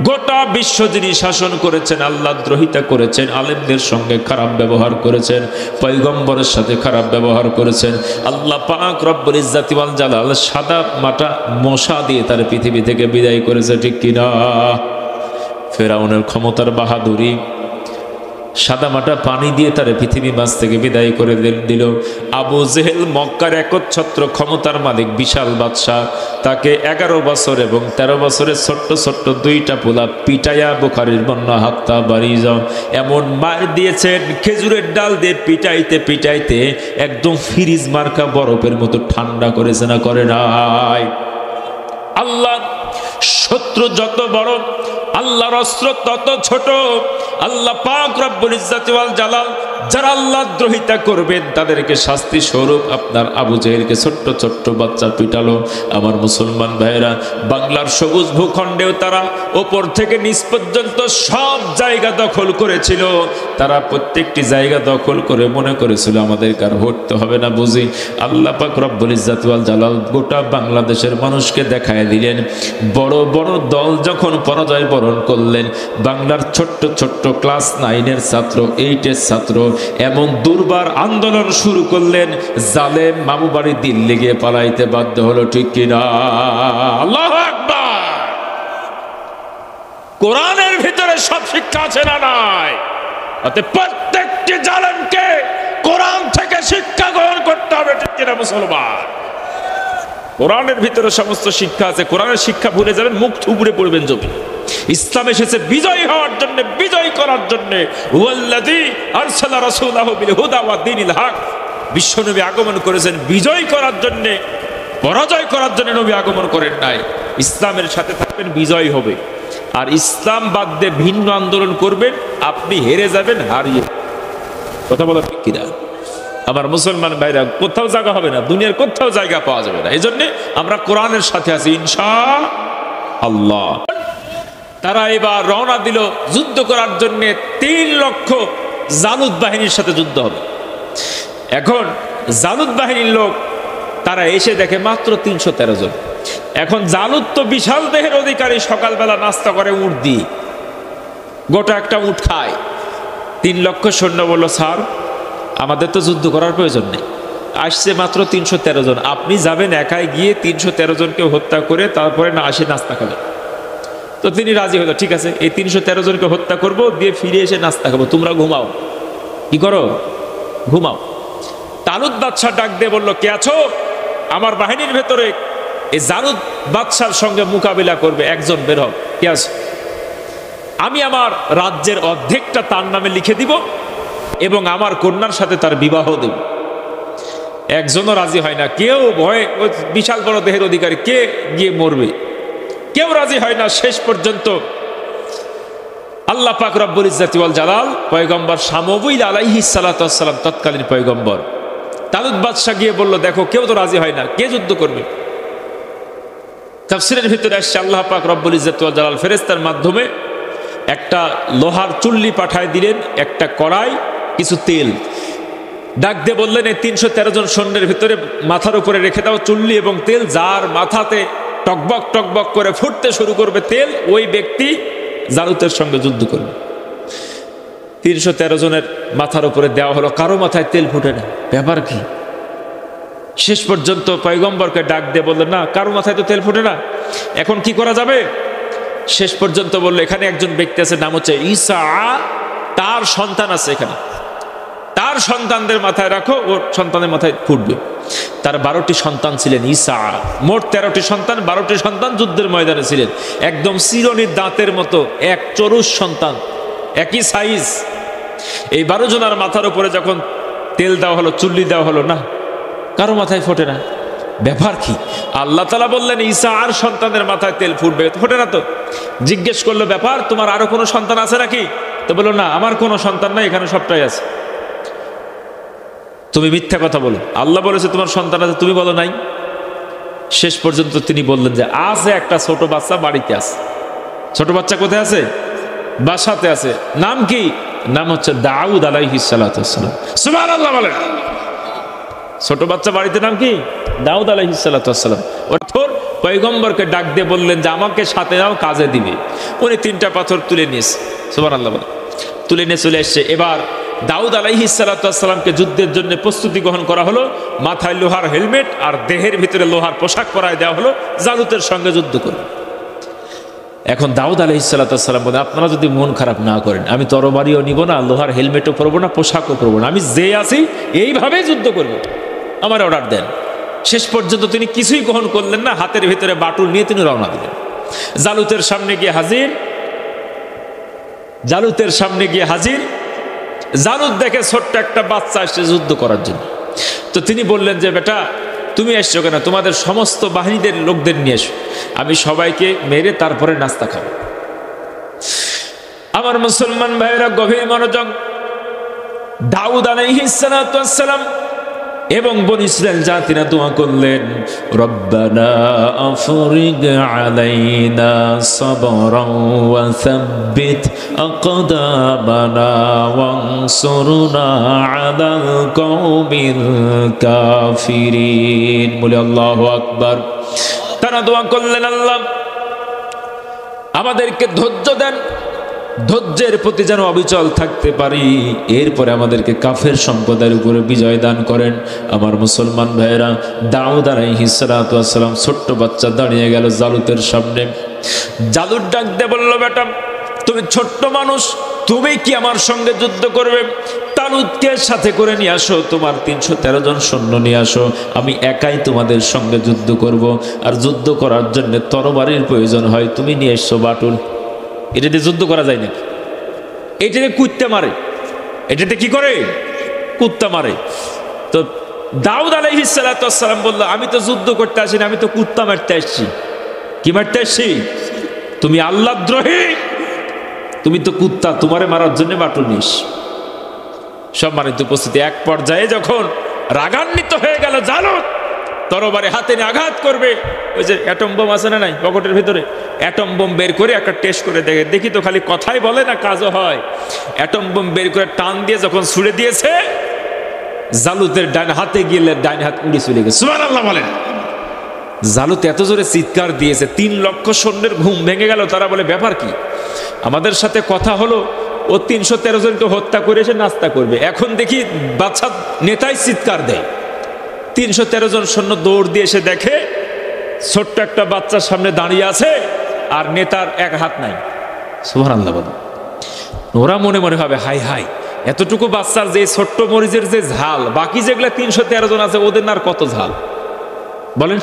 গোটা বিশ্ব যিনি শাসন করেছেন, আল্লাহ দ্রোহিতা করেছেন, আলেমদের সঙ্গে খারাপ ব্যবহার করেছেন, পয়গম্বরের সাথে খারাপ ব্যবহার করেছেন। আল্লাহ পাক রব্বুল ইজ্জাতি ওয়াল জালাল সাদা মাটা মশা দিয়ে তার পৃথিবী থেকে বিদায় করেছে, ঠিক কিনা? ফেরাউনের ক্ষমতার বাহাদুরি, সাদামাটা পানি দিয়ে তার পৃথিবী মাছ থেকে বিদায় করে দিল। আবু জেহেল মক্কার একচ্ছত্র ক্ষমতার মালিক, বিশাল বাদশাহ, তাকে 11 বছর এবং 13 বছরের ছোট্ট ছোট্ট 2টা পোলা পিটাইয়া, বুখারীর বর্ণনা, হাত্তা বাড়ি যাও এমন মার দিয়েছেন, খেজুরের ডাল দিয়ে পিটাইতে পিটাইতে একদম ফ্রিজ মার্কা বরফের মতো ঠান্ডা করেছে না করে নাই? আল্লাহ শত্রু যত বড়, আল্লাহর অস্ত্র তত ছোট। আল্লাহ পাক রব্বুল ইজ্জাতি ওয়াল জালাল যারা আল্লাহ দ্রোহিতা করবেন তাদেরকে শাস্তি স্বরূপ আপনার আবু জেহেলকে ছোট্ট ছোট্ট বাচ্চা পিটালো। আমার মুসলমান ভাইয়েরা, বাংলার সবুজ ভূখণ্ডেও তারা ওপর থেকে নিচ পর্যন্ত সব জায়গা দখল করেছিল। তারা প্রত্যেকটি জায়গা দখল করে মনে করেছিল আমাদেরকে আর হটতে হবে না বুঝি। আল্লাহ পাক রব্বুল ইজ্জাতি ওয়াল জালাল গোটা বাংলাদেশের মানুষকে দেখায় দিলেন, বড় বড় দল যখন পরাজয় বরণ করলেন, বাংলার ছোট্ট ছোট্ট ক্লাস 9-এর ছাত্র, 8-এর ছাত্র এমন দুর্বার আন্দোলন শুরু করলেন, জালেম মামু বাড়ি দিল্লি গিয়ে পালাইতে বাধ্য হলো, ঠিক কিনা? আল্লাহু আকবার! কোরআনের ভিতরে সব শিক্ষা আছে না নাই? অতএব প্রত্যেকটি জালেমকে কোরআন থেকে শিক্ষা গ্রহণ করতে হবে, ঠিক কিনা মুসলমান? কোরআনের ভিতরে সমস্ত শিক্ষা আছে। কোরআনের শিক্ষা ভুলে যাবেন, মুখ থুবড়ে পড়বেন জমি। ইসলাম এসেছে বিজয় হওয়ার জন্য, বিজয় করার জন্য। ওয়াল্লাযী আরসালা রাসূলাহু বিল হুদা ওয়া দীনিল হক। বিশ্বনবী আগমন করেছেন বিজয় করার জন্য, পরাজয় করার জন্য নবী আগমন করেন নাই। ইসলামের সাথে থাকবেন, বিজয় হবে। আর ইসলাম বাদ দিয়ে ভিন্ন আন্দোলন করবেন, আপনি হেরে যাবেন, হারিয়ে। কথা বলা ঠিক কিনা? আমার মুসলমান ভাইরা, কোথাও জায়গা হবে না, দুনিয়ার কোথাও জায়গা পাওয়া যাবে না। এই জন্য আমরা কোরআনের সাথে আছি ইনশাআল্লাহ। তারা এবার রওনা দিল যুদ্ধ করার জন্য। 3 লক্ষ জালুদ বাহিনীর সাথে যুদ্ধ হবে। এখন জালুদ বাহিনীর লোক তারা এসে দেখে মাত্র 313 জন। এখন জালুদ তো বিশাল দেহের অধিকারী, সকালবেলা নাস্তা করে উট দিয়ে, গোটা একটা উট খায়। 3 লক্ষ সৈন্য বলল, স্যার আমাদের তো যুদ্ধ করার প্রয়োজন নেই, আসছে মাত্র 313 জন, আপনি যাবেন একাই গিয়ে 313 জনকে হত্যা করে তারপরে না আসে নাস্তা খাবেন। তো তিনি রাজি হলো, ঠিক আছে এই 313 জনকে হত্যা করব, দিয়ে ফিরে এসে নাস্তা খাবো, তোমরা ঘুমাও। কি করো? ঘুমাও। তালুত বাদশাহ ডাক দিয়ে বলল, কে আছো? আমার বাহিনীর ভেতরে এই জালুদ বাদশার সঙ্গে মোকাবিলা করবে একজন বের হও। কে আছো? আমি আমার রাজ্যের অর্ধেকটা তার নামে লিখে দিব এবং আমার কন্যার সাথে তার বিবাহ দেব। একজনও রাজি হয় না। কেউ ভয়ে, বিশাল বড় দেহের অধিকারী, কে গিয়ে মরবে, কেউ রাজি হয় না। শেষ পর্যন্ত আল্লাহ পাক রব্বুল ইজ্জাতি ওয়াল জালাল পয়গম্বর শামউইল আলাইহিস সালাতু ওয়াস সালাম তৎকালীন পয়গম্বর, তালুত বাদশা গিয়ে বলল, দেখো কেউ তো রাজি হয় না, কে যুদ্ধ করবে? তাফসীরের ভিতরে আসছে আল্লাহ পাক রব্বুল ইজ্জাতি ওয়াল জালাল ফেরেশতার মাধ্যমে একটা লোহার চুল্লি পাঠায় দিলেন, একটা কড়াই, কিছু তেল। ডাক দিয়ে বললেন, এই 313 জন সৈন্যের ভিতরে মাথার উপরে রেখে দাও চুল্লি এবং তেল, যার মাথাতে টকবক টকবক করে ফুটতে শুরু করবে তেল, ওই ব্যক্তি জালুতের সঙ্গে যুদ্ধ করবে। 313 জনের মাথার উপরে দেওয়া হলো, কারো মাথায় তেল ফুটে না, ব্যাপার কি? শেষ পর্যন্ত পয়গম্বরকে ডাক দিয়ে বললেন, না কারো মাথায় তো তেল ফুটে না, এখন কি করা যাবে? শেষ পর্যন্ত বললো, এখানে একজন ব্যক্তি আছে, নাম হচ্ছে ঈসা, তার সন্তান আছে এখানে, তার সন্তানদের মাথায় রাখো, ওর সন্তানের মাথায় ফুটবে। তার 12টি সন্তান ছিলেন ঈসা, মোট 13টি সন্তান, 12টি সন্তান যুদ্ধের ময়দানে ছিলেন, একদম চিরনির দাঁতের মতো এক চরুষ সন্তান, একই সাইজ। এই 12 জনের মাথার উপরে যখন তেল দেওয়া হলো, চুল্লি দেওয়া হলো, না কারো মাথায় ফোটে না, ব্যাপার কি? আল্লাহ তাআলা বললেন, ঈসা আর সন্তানের মাথায় তেল ফুটবে, ফোটে না তো। জিজ্ঞেস করলো, ব্যাপার, তোমার আরো কোনো সন্তান আছে নাকি? তো বললো, না আমার কোনো সন্তান নাই, এখানে সবটাই আছে। তুমি মিথ্যা কথা বলো, আল্লাহ বলেছে তোমার সন্তান আছে, তুমি বলো নাই। শেষ পর্যন্ত তিনি বললেন যে আছে একটা ছোট বাচ্চা বাড়িতে আছে। ছোট বাচ্চা কোথায় আছে? বাসাতে আছে। নাম কি? নাম হচ্ছে দাউদ আলাইহিস সালাতু ওয়াস সালাম। সুবহানাল্লাহ বলেন। ছোট বাচ্চা বাড়িতে নাম কি? দাউদ আলাইহিস সালাতু ওয়াস সালাম। ওর পয়গম্বরকে ডাক দিয়ে বললেন যে আমাকে সাথে নাও, কাজে দিবে। উনি 3টা পাথর তুলে নিয়েছে। সুবহানাল্লাহ বলেন। তুলে নিয়ে চলে এসছে। এবার দাউদ আলাইহিস সালাতু ওয়াস সালামকে যুদ্ধের জন্য প্রস্তুতি গ্রহণ করা হলো, মাথায় লোহার হেলমেট আর দেহের ভিতরে লোহার পোশাক পরায় দেওয়া হলো, জালুতের সঙ্গে যুদ্ধ করবে। এখন দাউদ আলাইহিস সালাতু ওয়াস সালাম বলে, আপনারা যদি মন খারাপ না করেন, আমি তরবারিও নিব না, লোহার হেলমেটও পরবো না, পোশাকও পরবো না, আমি যে আছি এইভাবেই যুদ্ধ করব, আমার অর্ডার দেন। শেষ পর্যন্ত তিনি কিছুই গ্রহণ করলেন না, হাতের ভিতরে বাটুল নিয়ে তিনি রওনা দিলেন। জালুতের সামনে গিয়ে হাজির, জালুতের সামনে গিয়ে হাজির। জালুত দেখে ছোট্ট একটা বাচ্চা আসছে যুদ্ধ করার জন্য। তো তিনি বললেন যে, বেটা তুমি এসছো কেন? তোমাদের সমস্ত বাহিনীদের লোকদের নিয়ে এসো, আমি সবাইকে মেরে তারপরে নাস্তা খাবো। আমার মুসলমান ভাইয়েরা গভীর মনোযোগ। দাউদ আলাইহিস সালাতু ওয়াস সালাম এবং বনী ইসরাইল জাতিরা দোয়া করলেন, রব্বানা আফরিগ আলাইনা সাবরান ওয়া সাব্বিত আকদামানা ওয়ানসুরনা আলাল কওমিল কাফিরিন। বলে আল্লাহু আকবার। তারা দোয়া করলেন, আল্লাহ আমাদেরকে ধৈর্য দেন, ধৈর্যের প্রতি যেন অবিচল থাকতে পারি, এরপরে আমাদেরকে কাফের সম্প্রদায়ের উপরে বিজয় দান করেন। আমার মুসলমান ভাইয়েরা, দাউদ আলাইহিস সালাতু ওয়াস সালাম ছোট্ট বাচ্চা দাঁড়িয়ে গেল জালুতের সামনে। জালুত ডাক দিয়ে বলল, বেটা তুমি ছোট্ট মানুষ, তুমি কি আমার সঙ্গে যুদ্ধ করবে? তালুতকে সাথে করে নিয়ে আসো, তোমার 313 জন সৈন্য নিয়ে আসো, আমি একাই তোমাদের সঙ্গে যুদ্ধ করব। আর যুদ্ধ করার জন্য তরবারির প্রয়োজন হয়, তুমি নিয়ে এসো বাটুল। এটাতে যুদ্ধ করা যায় নাকি? এটাতে কুত্তা মারে, এটাতে কি করে? কুত্তা মারে। তো দাউদ আলাইহিস সালাতু ওয়াস সালাম বলল, আমি তো যুদ্ধ করতে আসিনি, আমি তো কুত্তা মারতে আসছি। কি মারতে আসছি? তুমি আল্লাহদ্রোহী, তুমি তো কুত্তা, তোমারে মারার জন্য বাটুল নিস। সম্মানিত উপস্থিতি, এক পর্যায়ে যখন রাগান্বিত হয়ে গেল জালুত, তরবারে হাতে নিয়ে আঘাত করবে। ওই যে অ্যাটম বোম আছে না নাই পকেটের ভিতরে, অ্যাটম বোম বের করে একটা টেস্ট করে দেখে, দেখি তো খালি কথাই বলে না কাজও হয়। অ্যাটম বোম বের করে টান দিয়ে যখন ছুড়ে দিয়েছে, জালুতের ডান হাতে গিয়ে ডান হাত উড়ে চলে গেছে। সুবহানাল্লাহ বলেন। জালুত এত জোরে চিৎকার দিয়েছে, 3 লক্ষ সৈন্যের ঘুম ভেঙে গেল। তারা বলে, ব্যাপার কি? আমাদের সাথে কথা হলো ও 313 জনকে হত্যা করে এসে নাস্তা করবে, এখন দেখি বাচ্চা নেতাই চিৎকার দেয়। 313 জন সৈন্য দৌড় দিয়ে এসে দেখে ছোট্ট একটা বাচ্চার সামনে দাঁড়িয়ে আছে, আর নেতার এক হাত নাই। সুবহানাল্লাহ বলেন। ওরা মনে মনে ভাবে, হাই হাই, এতটুকু বাচ্চার যে ছোট্ট মরিচের যে ঝাল, বাকি যেগুলো 313 জন আছে ওদের আর কত ঝাল বলেন।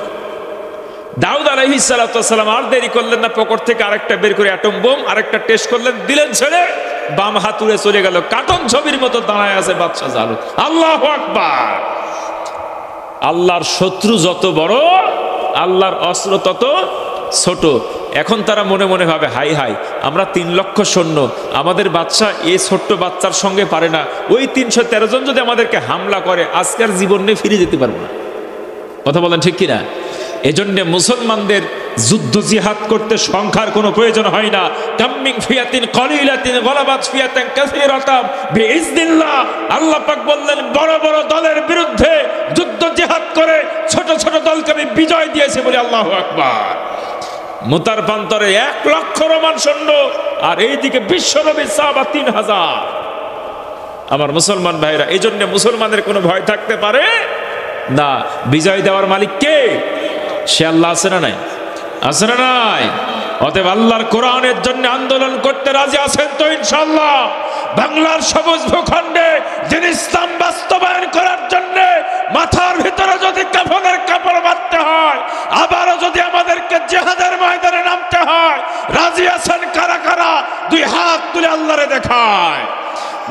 দাউদ আলাইহিস সালাতু ওয়াস সালাম আর দেরি করলেন না, পকেট থেকে আরেকটা বের করে অ্যাটম বোম আরেকটা টেস্ট করলেন, দিলেন ছেড়ে, বাম হাত উড়ে চলে গেল। কার্টুন ছবির মতো দাঁড়ায় আছে বাদশা জালুত। আল্লাহু আকবার। আল্লাহর শত্রু যত বড়, আল্লাহর অস্ত্র তত ছোট। এখন তারা মনে মনে ভাবে, হাই হাই, আমরা 3 লক্ষ সৈন্য, আমাদের বাচ্চা এই ছোট্ট বাচ্চার সঙ্গে পারে না, ওই 313 জন যদি আমাদেরকে হামলা করে আজকের জীবন নিয়ে ফিরে যেতে পারবো না। কথা বলেন ঠিক কিনা? এজন্য মুসলমানদের যুদ্ধ জিহাদ করতে সংখ্যার কোনো প্রয়োজন হয় না। কাম্মিং ফিয়াতিন কলিলাতিন গলাবাত ফিয়াতান কাসীরাতাম বিইজনিল্লাহ। আল্লাহ পাক বললেন, বড় বড় দলের বিরুদ্ধে যুদ্ধ জিহাদ করে ছোট ছোট দলকে আমি বিজয় দিয়েছি বলে। আল্লাহু আকবার। মুতার প্রান্তরে 1 লক্ষ রোমান সৈন্য, আর এইদিকে বিশ্বনবী সাহাবা 3000। আমার মুসলমান ভাইরা, এই জন্য মুসলমানের কোনো ভয় থাকতে পারে না। বিজয় দেওয়ার মালিক কে? সে আল্লাহ। আছে না নাই? আছে না নাই? অতএব আল্লাহর কোরআনের জন্য আন্দোলন করতে রাজি আছেন তো ইনশাআল্লাহ? বাংলার সবুজ ভূখণ্ডে যিনি ইসলাম বাস্তবায়ন করার জন্য মাথার ভিতরে যদি কাফনের কাপড় বাঁধতে হয়, আবারও যদি আমাদেরকে জিহাদের ময়দানে নামতে হয়, রাজি আছেন কারা কারা? 2 হাত তুলে আল্লাহরে দেখায়।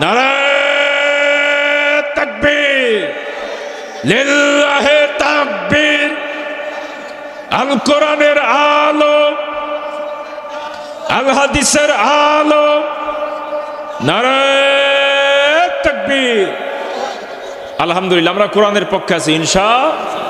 নারায়ে তাকবীর, লিল্লাহি তাকবীর। আল কোরআনের আলো, আল হাদিসের আলো, নারায়ে তাকবীর। আলহামদুলিল্লাহ, আমরা কোরআনের পক্ষে আছি ইনশাআল্লাহ।